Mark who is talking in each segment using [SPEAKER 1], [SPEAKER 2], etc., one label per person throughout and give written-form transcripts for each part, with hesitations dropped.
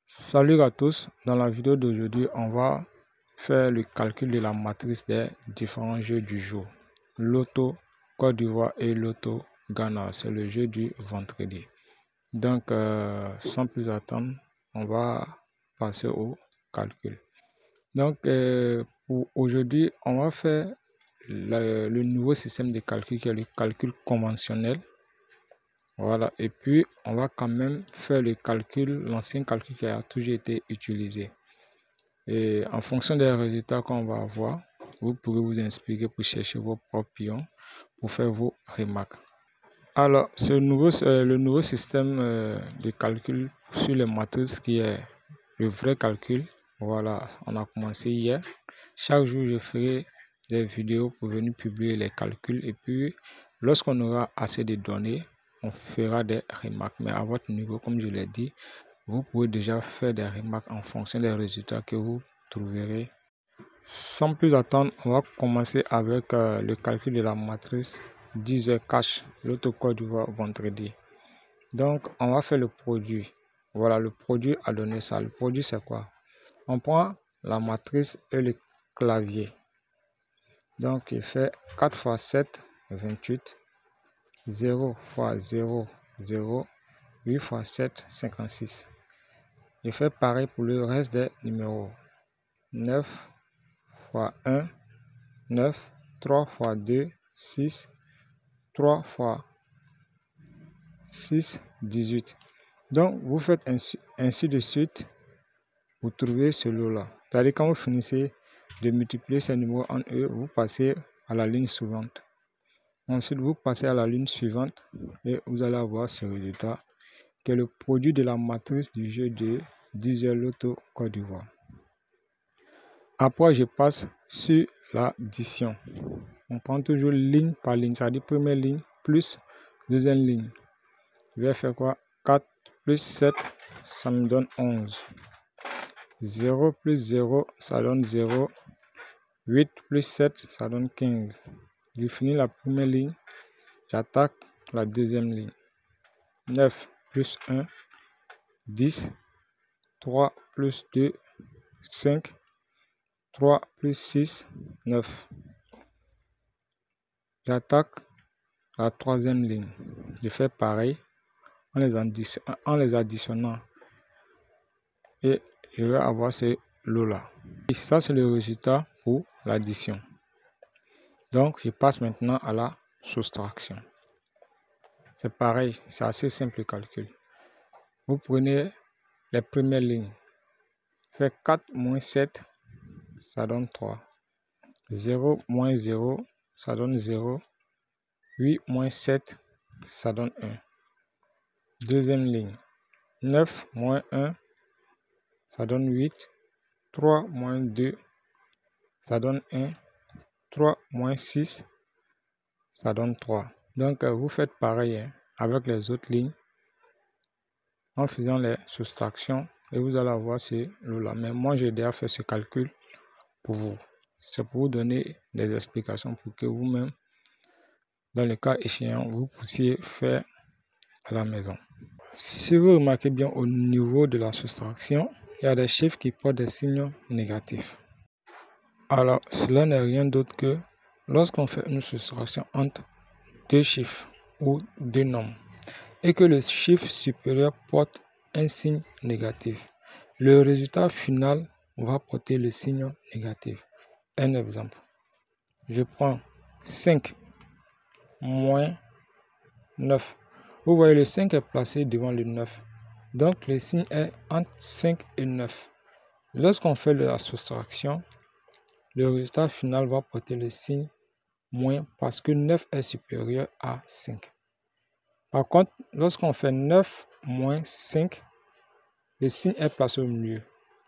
[SPEAKER 1] Salut à tous, dans la vidéo d'aujourd'hui, on va faire le calcul de la matrice des différents jeux du jour. Loto Côte d'Ivoire et Loto Ghana, c'est le jeu du vendredi. Donc, sans plus attendre, on va passer au calcul. Donc, pour aujourd'hui, on va faire le nouveau système de calcul qui est le calcul conventionnel. Voilà, et puis on va quand même faire le calcul, l'ancien calcul qui a toujours été utilisé. Et en fonction des résultats qu'on va avoir, vous pourrez vous inspirer pour chercher vos propres pions, pour faire vos remarques. Alors, le nouveau système de calcul sur les matrices qui est le vrai calcul. Voilà, on a commencé hier. Chaque jour, je ferai des vidéos pour venir publier les calculs. Et puis, lorsqu'on aura assez de données, on fera des remarques. Mais à votre niveau, comme je l'ai dit, vous pouvez déjà faire des remarques en fonction des résultats que vous trouverez. Sans plus attendre, on va commencer avec le calcul de la matrice 10h cash, Loto Côte d'Ivoire vendredi. Donc, on va faire le produit. Voilà, le produit a donné ça. Le produit, c'est quoi? On prend la matrice et le clavier. Donc, il fait 4 x 7, 28. 0 x 0, 0. 8 x 7, 56. Je fais pareil pour le reste des numéros. 9 x 1, 9. 3 x 2, 6. 3 x 6, 18. Donc, vous faites ainsi de suite pour trouver ce lot-là. C'est-à-dire, quand vous finissez de multiplier ces numéros en eux, vous passez à la ligne suivante. Ensuite, vous passez à la ligne suivante et vous allez avoir ce résultat qui est le produit de la matrice du jeu de 10h Loto Côte d'Ivoire. Après, je passe sur l'addition. On prend toujours ligne par ligne, c'est-à-dire première ligne plus deuxième ligne. Je vais faire quoi? 4 plus 7, ça me donne 11. 0 plus 0, ça donne 0. 8 plus 7, ça donne 15. Je finis la première ligne, j'attaque la deuxième ligne. 9 plus 1, 10. 3 plus 2, 5. 3 plus 6, 9. J'attaque la troisième ligne. Je fais pareil en les additionnant. Et je vais avoir ce lot-là. Et ça, c'est le résultat pour l'addition. Donc, je passe maintenant à la soustraction. C'est pareil, c'est assez simple le calcul. Vous prenez les premières lignes. Fait 4 moins 7, ça donne 3. 0 moins 0, ça donne 0. 8 moins 7, ça donne 1. Deuxième ligne. 9 moins 1, ça donne 8. 3 moins 2, ça donne 1. 3 moins 6, ça donne 3. Donc, vous faites pareil avec les autres lignes en faisant les soustractions et vous allez avoir ce lot-là. Mais moi, j'ai déjà fait ce calcul pour vous. C'est pour vous donner des explications pour que vous-même, dans le cas échéant, vous puissiez faire à la maison. Si vous remarquez bien au niveau de la soustraction, il y a des chiffres qui portent des signes négatifs. Alors, cela n'est rien d'autre que lorsqu'on fait une soustraction entre deux chiffres ou deux nombres et que le chiffre supérieur porte un signe négatif, le résultat final va porter le signe négatif. Un exemple, je prends 5 moins 9. Vous voyez, le 5 est placé devant le 9. Donc, le signe est entre 5 et 9. Lorsqu'on fait la soustraction, le résultat final va porter le signe moins parce que 9 est supérieur à 5. Par contre, lorsqu'on fait 9 moins 5, le signe est placé au milieu.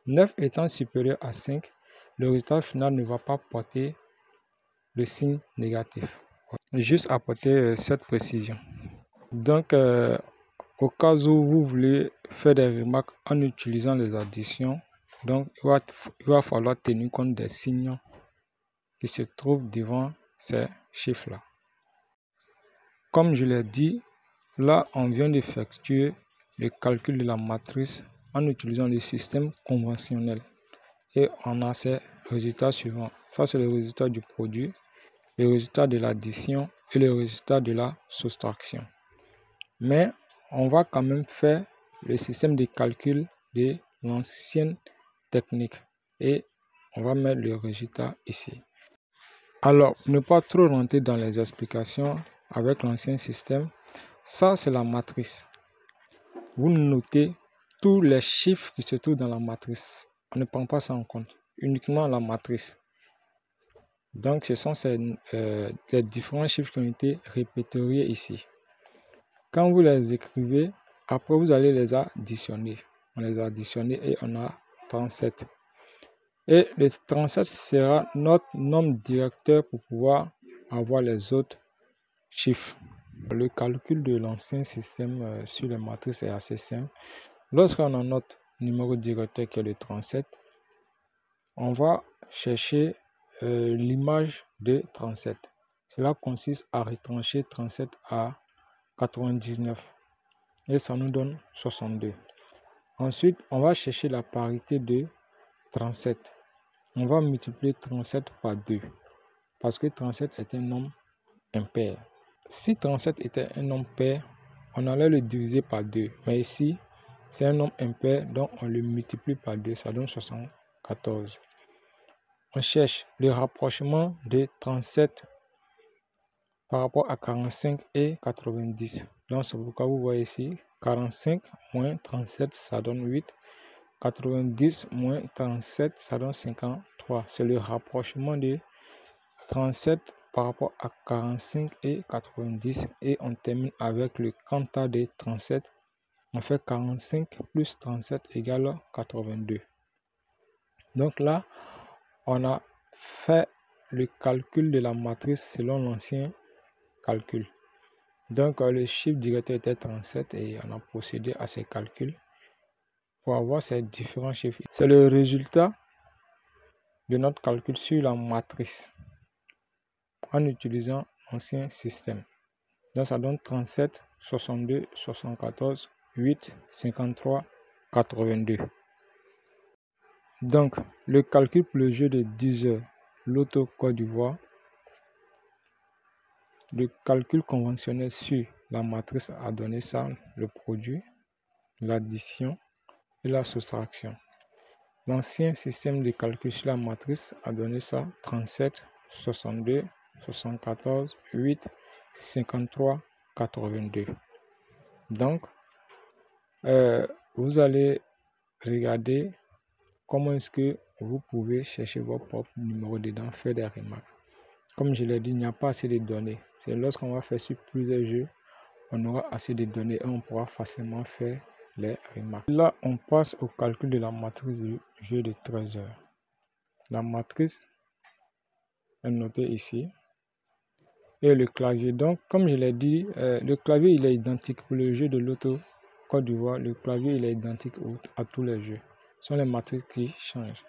[SPEAKER 1] 9 étant supérieur à 5, le résultat final ne va pas porter le signe négatif. Juste apporter cette précision. Donc, au cas où vous voulez faire des remarques en utilisant les additions, donc il va falloir tenir compte des signes qui se trouvent devant ces chiffres-là. Comme je l'ai dit, là on vient d'effectuer le calcul de la matrice en utilisant le système conventionnel. Et on a ces résultats suivants. Ça, c'est le résultat du produit, le résultat de l'addition et le résultat de la soustraction. Mais on va quand même faire le système de calcul de l'ancienne technique. Et on va mettre le résultat ici. Alors, ne pas trop rentrer dans les explications avec l'ancien système, ça c'est la matrice. Vous notez tous les chiffres qui se trouvent dans la matrice. On ne prend pas ça en compte, uniquement la matrice. Donc, ce sont les différents chiffres qui ont été répertoriés ici. Quand vous les écrivez, après vous allez les additionner. On les a additionnés et on a 37. Et le 37 sera notre nombre directeur pour pouvoir avoir les autres chiffres. Le calcul de l'ancien système sur les matrices est assez simple. Lorsqu'on a notre numéro directeur qui est le 37, on va chercher l'image de 37. Cela consiste à retrancher 37 à 99 et ça nous donne 62. Ensuite, on va chercher la parité de 37. On va multiplier 37 par 2 parce que 37 est un nombre impair. Si 37 était un nombre pair, on allait le diviser par 2. Mais ici, c'est un nombre impair, donc on le multiplie par 2, ça donne 74. On cherche le rapprochement de 37 par rapport à 45 et 90. Donc c'est pourquoi vous voyez ici, 45 moins 37, ça donne 8. 90 moins 37, ça donne 53. C'est le rapprochement de 37 par rapport à 45 et 90. Et on termine avec le quanta de 37. On fait 45 plus 37 égale 82. Donc là, on a fait le calcul de la matrice selon l'ancien calcul. Donc le chiffre directeur était 37 et on a procédé à ces calculs pour avoir ces différents chiffres. C'est le résultat de notre calcul sur la matrice en utilisant l'ancien système. Donc ça donne 37, 62, 74, 8, 53, 82. Donc le calcul pour le jeu de 10 heures, Loto Côte d'Ivoire, le calcul conventionnel sur la matrice a donné ça, le produit, l'addition et la soustraction. L'ancien système de calcul sur la matrice a donné ça, 37, 62, 74, 8, 53, 82. Donc, vous allez regarder comment est-ce que vous pouvez chercher vos propres numéros dedans, faire des remarques. Comme je l'ai dit, il n'y a pas assez de données. C'est lorsqu'on va faire sur plusieurs jeux, on aura assez de données et on pourra facilement faire les remarques. Là, on passe au calcul de la matrice du jeu de 13 heures. La matrice est notée ici. Et le clavier, donc, comme je l'ai dit, le clavier il est identique pour le jeu de Loto Côte d'Ivoire. Le clavier il est identique à tous les jeux. Ce sont les matrices qui changent.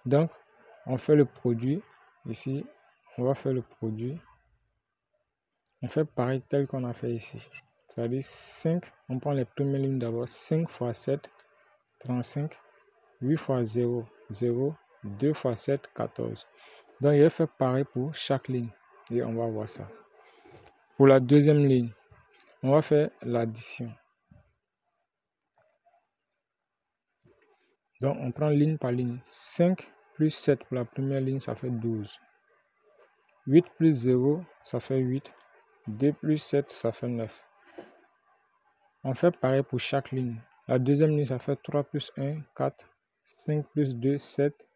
[SPEAKER 1] Donc, on fait le produit. Ici, on va faire le produit. On fait pareil tel qu'on a fait ici. C'est-à-dire 5, on prend les premières lignes d'abord. 5 fois 7, 35. 8 fois 0, 0. 2 fois 7, 14. Donc, il va faire pareil pour chaque ligne. Et on va voir ça. Pour la deuxième ligne, on va faire l'addition. Donc, on prend ligne par ligne. 5 plus 7 pour la première ligne, ça fait 12. 8 plus 0, ça fait 8. 2 plus 7, ça fait 9. On fait pareil pour chaque ligne. La deuxième ligne, ça fait 3 plus 1, 4. 5 plus 2, 7.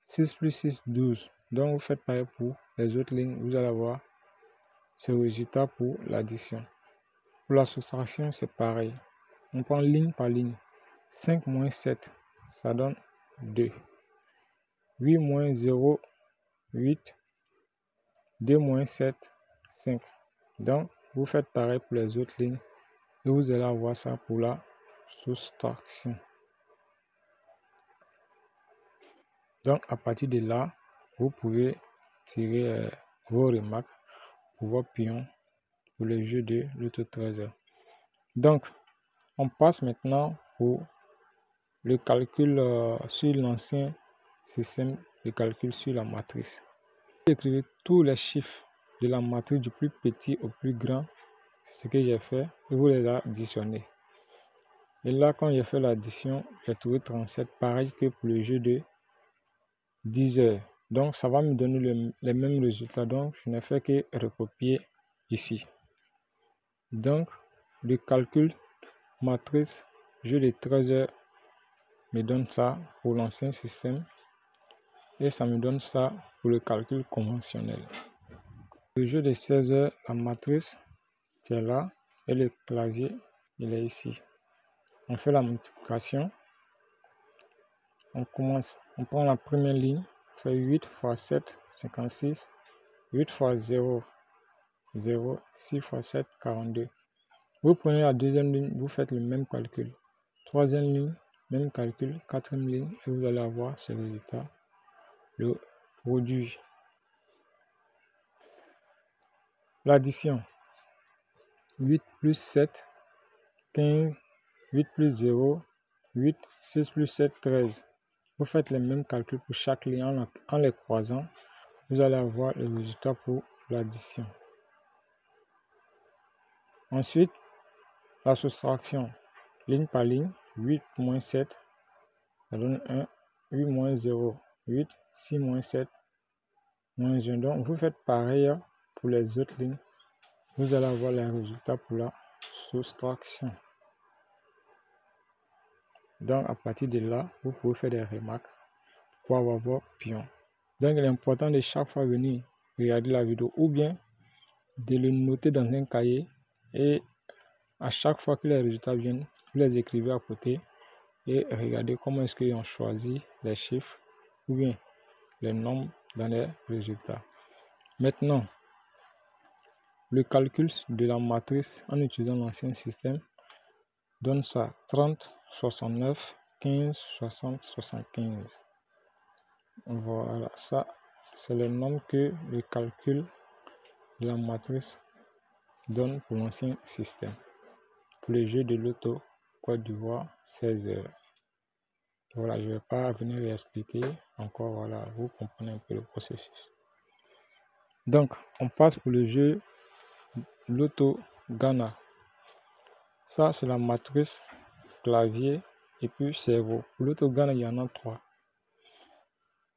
[SPEAKER 1] 6 plus 6, 12. Donc, vous faites pareil pour les autres lignes. Vous allez avoir ce résultat pour l'addition. Pour la soustraction, c'est pareil. On prend ligne par ligne. 5 moins 7, ça donne 2. 8 moins 0, 8. 2 moins 7, 5. Donc, vous faites pareil pour les autres lignes. Et vous allez avoir ça pour la soustraction. Donc, à partir de là, vous pouvez tirer vos remarques pour vos pions pour le jeu de Loto 13 heures. Donc, on passe maintenant pour le calcul sur l'ancien système de calcul sur la matrice. Écrivez tous les chiffres de la matrice du plus petit au plus grand. C'est ce que j'ai fait et vous les additionnez. Et là, quand j'ai fait l'addition, j'ai trouvé 37, pareil que pour le jeu de 10 heures. Donc, ça va me donner les mêmes résultats. Donc, je n'ai fait que recopier ici. Donc, le calcul matrice jeu de 13 heures me donne ça pour l'ancien système. Et ça me donne ça pour le calcul conventionnel. Le jeu de 16 heures, la matrice qui est là et le clavier, il est ici. On fait la multiplication. On prend la première ligne, on fait 8 x 7, 56. 8 x 0, 0. 6 x 7, 42. Vous prenez la deuxième ligne, vous faites le même calcul. Troisième ligne, même calcul. Quatrième ligne, et vous allez avoir ce résultat. Le produit. L'addition. 8 plus 7, 15. 8 plus 0, 8. 6 plus 7, 13. Vous faites les mêmes calculs pour chaque ligne en les croisant. Vous allez avoir le résultat pour l'addition. Ensuite, la soustraction. Ligne par ligne. 8 moins 7, ça donne 1. 8 moins 0, 8. 6 moins 7, moins 1. Donc, vous faites pareil pour les autres lignes. Vous allez avoir les résultats pour la soustraction. Donc, à partir de là, vous pouvez faire des remarques pour avoir vos pions. Donc, il est important de chaque fois venir regarder la vidéo ou bien de le noter dans un cahier et à chaque fois que les résultats viennent, vous les écrivez à côté et regardez comment est-ce qu'ils ont choisi les chiffres ou bien les nombres dans les résultats. Maintenant, le calcul de la matrice en utilisant l'ancien système donne ça 30, 69, 15, 60, 75. Voilà, ça c'est le nombre que le calcul de la matrice donne pour l'ancien système. Pour le jeu de loto Côte d'Ivoire, 16 heures. Voilà, je ne vais pas venir expliquer encore, voilà, vous comprenez un peu le processus. Donc, on passe pour le jeu Loto Ghana. Ça, c'est la matrice, clavier et puis cerveau. Pour Loto Ghana, il y en a 3.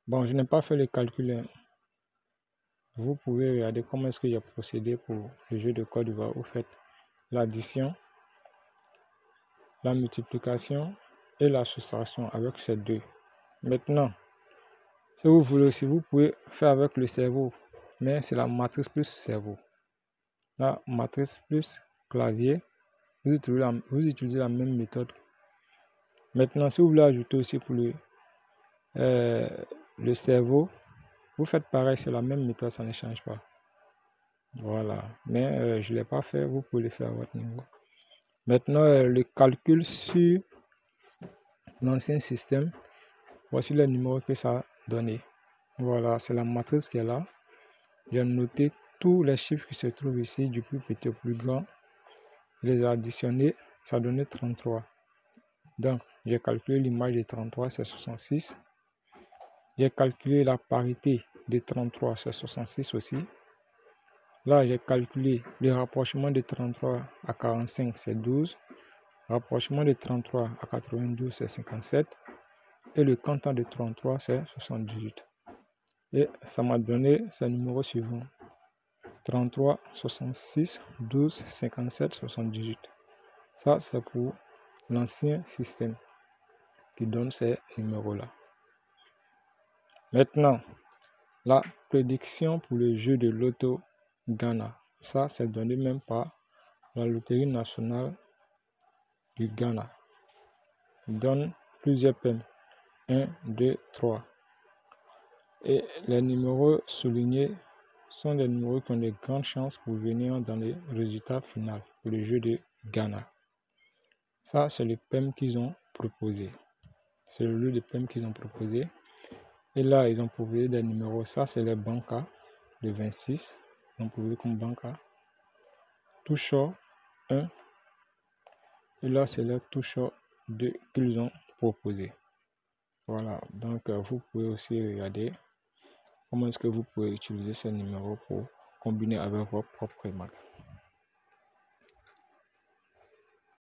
[SPEAKER 1] Bon, je n'ai pas fait le calcul. Vous pouvez regarder comment est-ce que j'ai procédé pour le jeu de Côte d'Ivoire. Vous faites l'addition, la multiplication et la soustraction avec ces deux. Maintenant, si vous voulez aussi, vous pouvez faire avec le cerveau, mais c'est la matrice plus cerveau. La matrice plus clavier, vous utilisez la même méthode. Maintenant, si vous voulez ajouter aussi pour le cerveau, vous faites pareil, c'est la même méthode, ça ne change pas. Voilà, mais je ne l'ai pas fait, vous pouvez le faire à votre niveau. Maintenant, le calcul sur l'ancien système, voici le numéro que ça a donné. Voilà, c'est la matrice qui est là. J'ai noté tous les chiffres qui se trouvent ici, du plus petit au plus grand. Je les ai additionnés, ça a donné 33. Donc, j'ai calculé l'image de 33, c'est 66. J'ai calculé la parité de 33, c'est 66 aussi. Là, j'ai calculé le rapprochement de 33 à 45, c'est 12. Rapprochement de 33 à 92, c'est 57. Et le quantant de 33, c'est 78. Et ça m'a donné ces numéros suivants. 33, 66, 12, 57, 78. Ça, c'est pour l'ancien système qui donne ces numéros-là. Maintenant, la prédiction pour le jeu de Loto Ghana. Ça, c'est donné même par la Loterie nationale du Ghana. Il donne plusieurs PEM. 1, 2, 3. Et les numéros soulignés sont des numéros qui ont de grandes chances pour venir dans les résultats finaux pour le jeu de Ghana. Ça, c'est le PEM qu'ils ont proposé. C'est le lot de PEM qu'ils ont proposé. Et là, ils ont proposé des numéros. Ça, c'est les banca de 26. Ils ont proposé comme banca. Toucheur 1. Et là, c'est le toucheur 2 qu'ils ont proposer. Voilà, donc vous pouvez aussi regarder comment est-ce que vous pouvez utiliser ces numéros pour combiner avec vos propres maths.